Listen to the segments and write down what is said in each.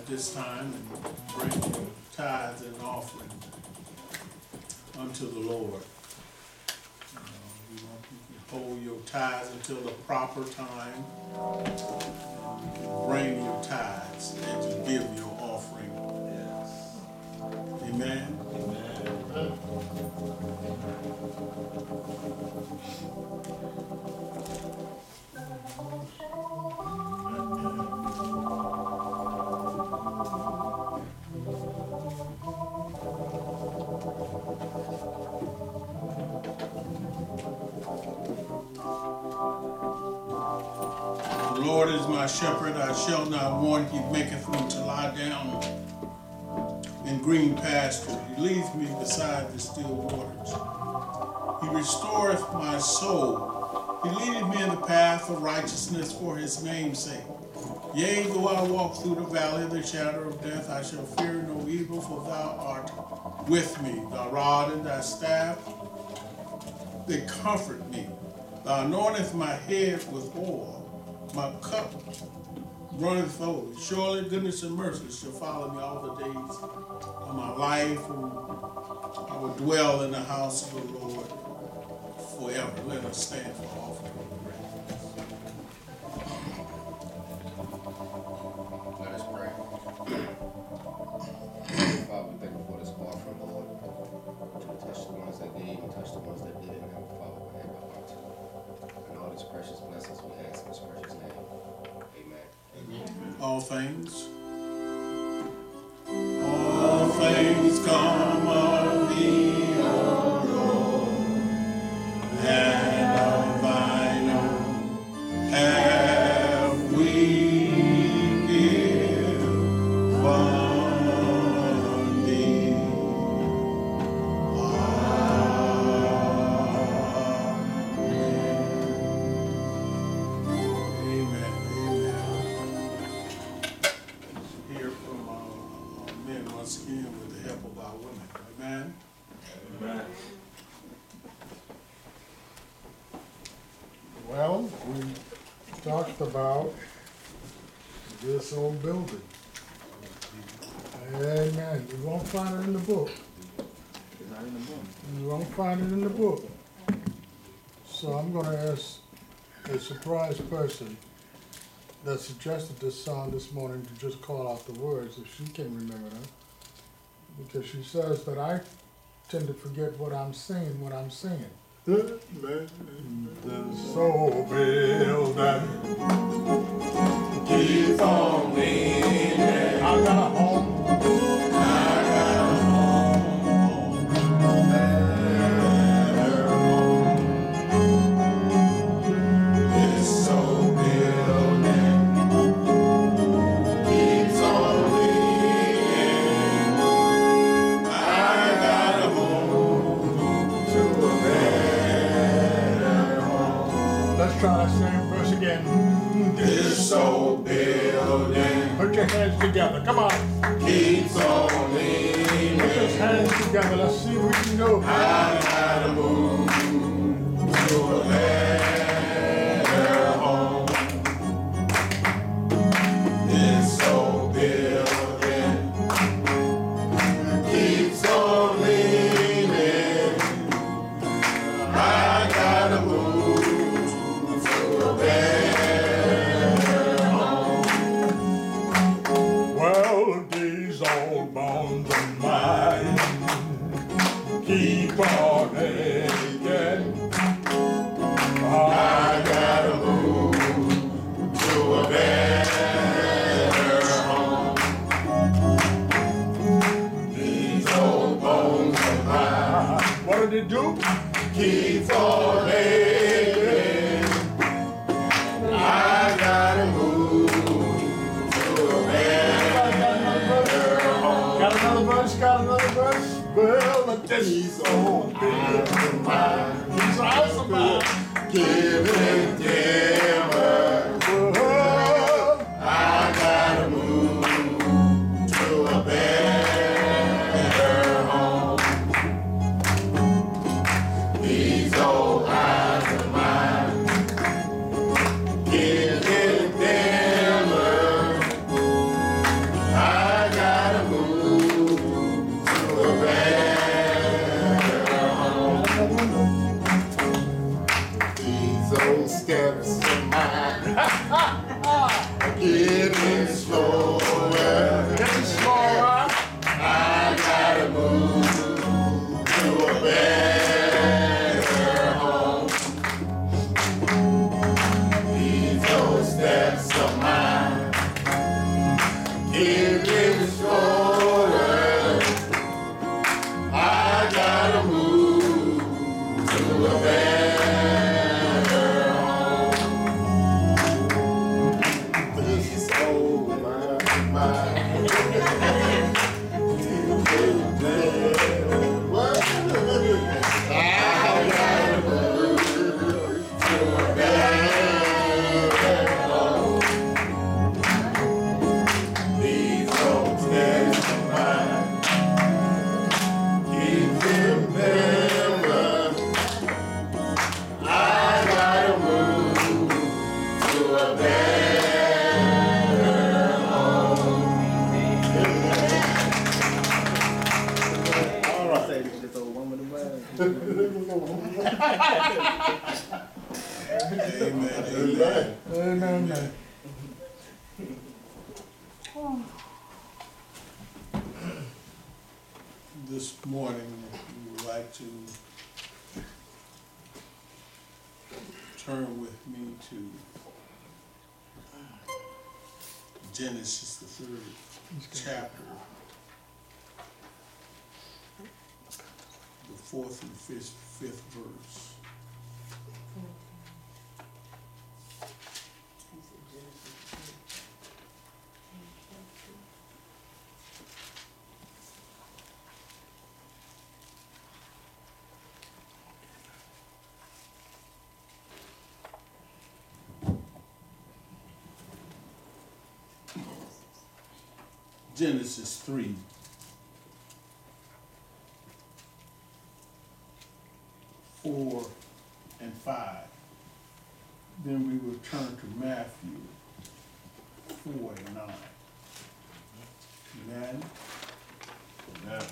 this time and bring your tithes and offering unto the Lord. You can hold your tithes until the proper time. You can bring your tithes and to give your offering. Yes. Amen. Amen. The Lord is my shepherd, I shall not want. He maketh me to lie down in green pastures. He leads me beside the still waters. He restoreth my soul. He leadeth me in the path of righteousness for his name's sake. Yea, though I walk through the valley of the shadow of death, I shall fear no evil, for thou art with me. Thy rod and thy staff, they comfort me. Thou anointest my head with oil. My cup runneth over. Surely goodness and mercy shall follow me all the days of my life, and I will dwell in the house of the Lord forever. Let us stand for offering. Let us pray. Father, we thank you for this offering, Lord. To touch the ones that gave and touch the ones that didn't. And Father, we have our hearts. And all these precious blessings we ask in his precious name. Amen. Amen. All things come of thee, O Lord, and of thine own have we given thee. Amen. Hear from our men once again with the help of our women. Amen. Amen. Well, we talked about this old building. Amen. You won't find it in the book. It's not in the book. You won't find it in the book. So I'm going to ask a surprise person that suggested this song this morning to just call out the words, if she can remember them. Because she says that I tend to forget what I'm singing when I'm singing. The soul building, Keep on leaning. I got a home. I got a home, better home. This soul building keeps on leaning. I gotta move to a better home. Let's try that same verse again. This soul building Put your hands together. Come on. keeps on Put leaning. those hands together. Let's see what you know. I gotta move to a better home. This old building keeps on leaning. I gotta move to a better home. Well, these old bones of mine keep on aching. I gotta move to a better home. These old bones of mine What did it do? keep on aching. I gotta move to a better home. Got another verse? Got another verse? Well, these old bills of mine, these eyes of mine, Giving dimmer. I gotta move to a better home. These old eyes of mine getting dimmer. I Keep restoring. I gotta move to a better home. Please hold my Amen, amen. Amen. This morning, we would like to turn with me to Genesis, the 3rd chapter, the 4th and 5th verse. Genesis 3. Four and 5. Then we will turn to Matthew 4 and 9. Amen. Amen.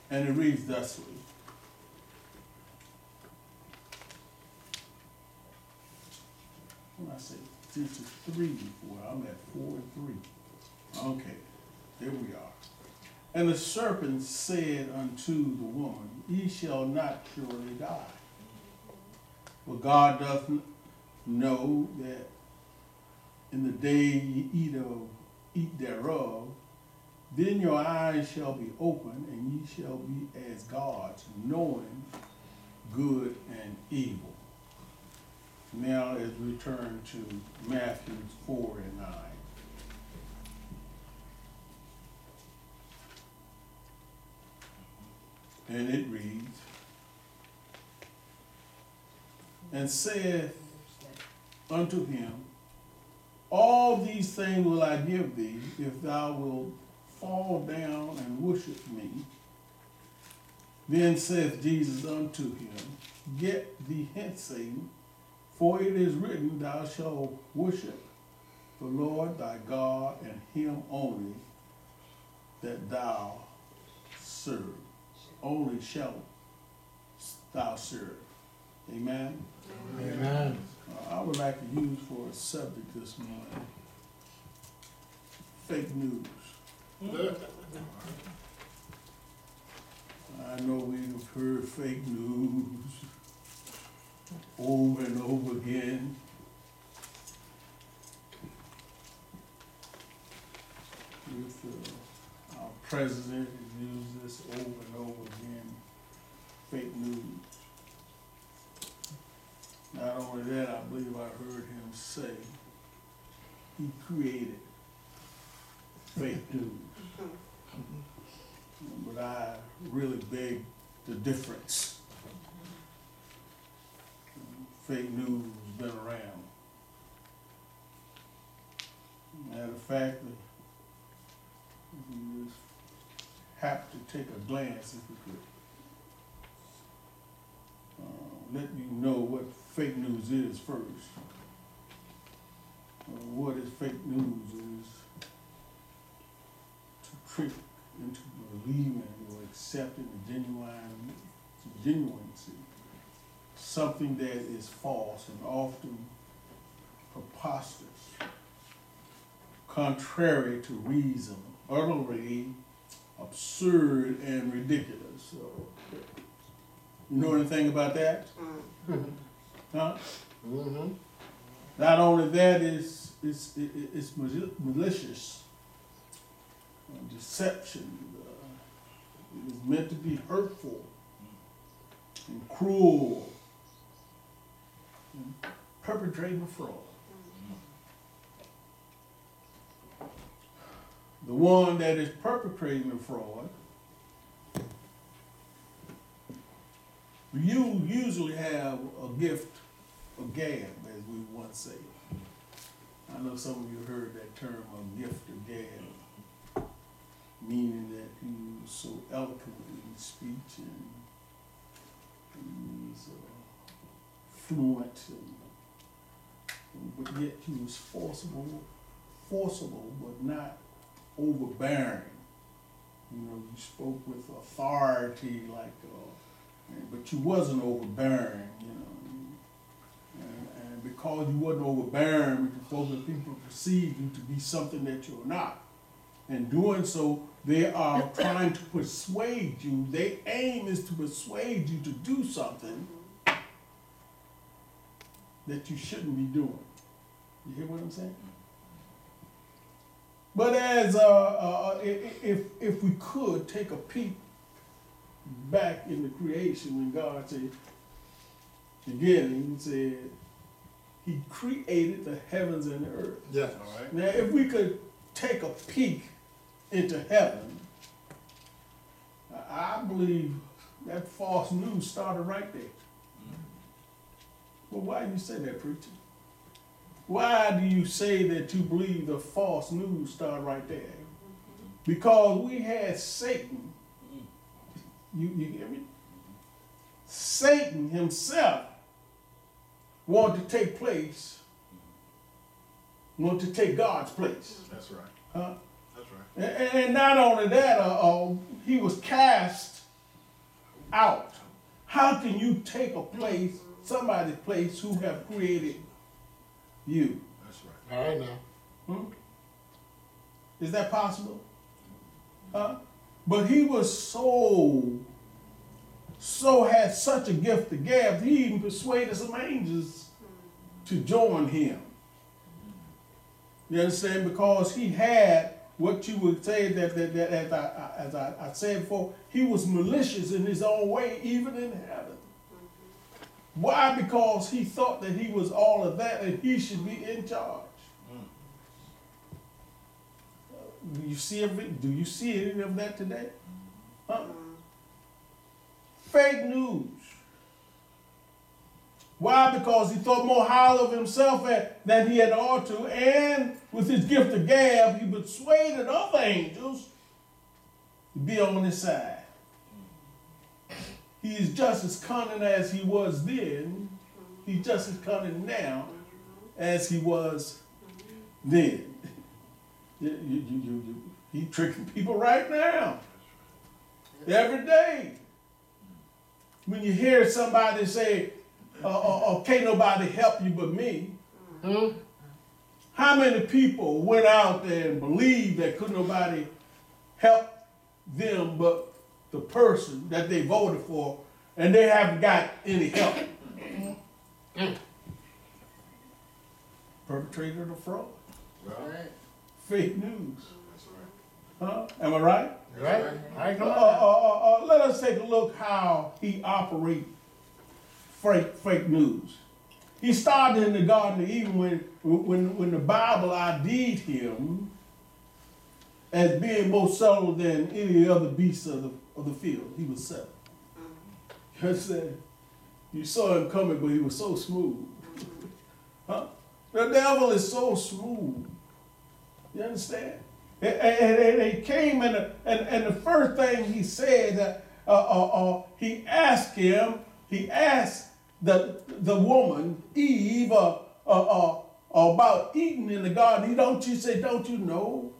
And it reads thusly. When I say Genesis 3 before, I'm at 4 and 3. Okay, there we are. And the serpent said unto the woman, Ye shall not surely die. For God doth know that in the day ye eat thereof, then your eyes shall be opened, and ye shall be as gods, knowing good and evil. Now as we turn to Matthew 4 and 9. And it reads, And saith unto him, All these things will I give thee, if thou wilt fall down and worship me. Then saith Jesus unto him, Get thee hence, Satan, for it is written, Thou shalt worship the Lord thy God, and him only that thou serve. Only shalt thou serve. Amen? Amen. I would like to use for a subject this morning, fake news. I know we've heard fake news over and over again. With our president has used this over and over again, fake news. Not only that, I believe I heard him say he created fake news. But I really beg the difference. Fake news has been around. Matter of fact, we just have to take a glance, if we could, let you know what fake news is first. What is fake news is to trick into believing or accepting the genuineness, something that is false and often preposterous, contrary to reason, utterly absurd and ridiculous. So, you know anything about that? Huh? Mm-hmm. Not only that, it's malicious, deception. It is meant to be hurtful and cruel, and perpetrating a fraud. The one that is perpetrating the fraud, you usually have a gift of gab, as we once say. I know some of you heard that term, a gift of gab, meaning that you are so eloquent in speech and he's fluent, but yet he was forcible, but not overbearing. You know, you spoke with authority, like, but you wasn't overbearing, you know. And because you wasn't overbearing, people perceive you to be something that you're not. And doing so, they are trying to persuade you. Their aim is to persuade you to do something that you shouldn't be doing. You hear what I'm saying? But as if we could take a peek back in the creation, when God said, beginning, he said, he created the heavens and the earth. Yes. All right. Now, if we could take a peek into heaven, I believe that false news started right there. Well, why do you say that, preacher? Why do you say that you believe the false news started right there? Because we had Satan. You hear me? Satan himself wanted to take place, wanted to take God's place. That's right. Huh? That's right. And not only that, he was cast out. How can you take a place, somebody's place, who have created you? That's right. All right now. Is that possible? But he was so had such a gift of gab, he even persuaded some angels to join him. You understand? Because he had what you would say that as I said before, he was malicious in his own way, even in heaven. Why? Because he thought that he was all of that and he should be in charge. Do you see any of that today? Fake news. Why? Because he thought more highly of himself than he had ought to, and with his gift of gab, he persuaded other angels to be on his side. He is just as cunning as he was then. He's just as cunning now as he was then. He's tricking people right now. Every day. When you hear somebody say, can't nobody help you but me. How many people went out there and believed that couldn't nobody help them but the person that they voted for, and they haven't got any help? Perpetrator of the fraud. Right. Fake news. That's right. Am I right? Right? I know. Let us take a look how he operates fake news. He started in the Garden of Eden when the Bible ID'd him as being more subtle than any other beast of the field. He was subtle. You understand? You saw him coming, but he was so smooth. The devil is so smooth. You understand? And he came and the first thing he said, he asked the woman, Eve, about eating in the garden. Don't you know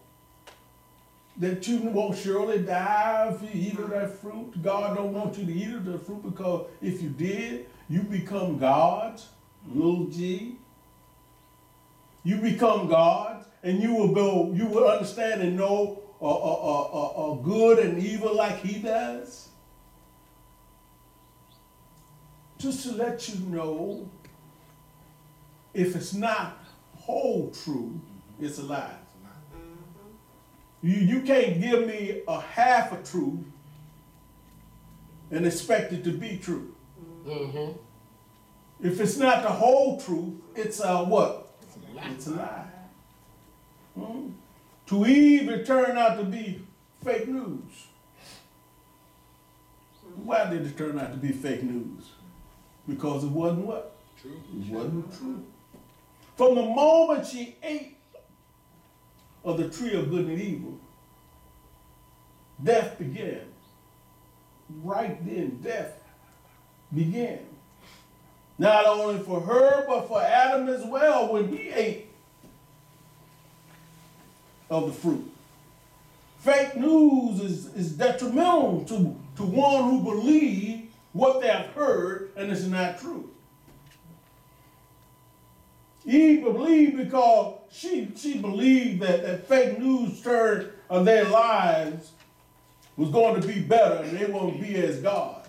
that you won't surely die if you eat of that fruit? God don't want you to eat of the fruit, because if you did, you become gods, little g. You become gods, and you will understand and know good and evil like he does? Just to let you know, if it's not whole truth, it's a lie. You can't give me a half a truth and expect it to be true. Mm-hmm. If it's not the whole truth, it's a what? It's a lie. Hmm? To even turn out to be fake news. Why did it turn out to be fake news? Because it wasn't what? True. It wasn't true. From the moment she ate of the tree of good and evil, death began. Right then, death began. Not only for her, but for Adam as well when he ate of the fruit. Fake news is detrimental to one who believes what they have heard and it's not true. Eve believed because she believed that fake news turned their lives was going to be better and they won't be as God.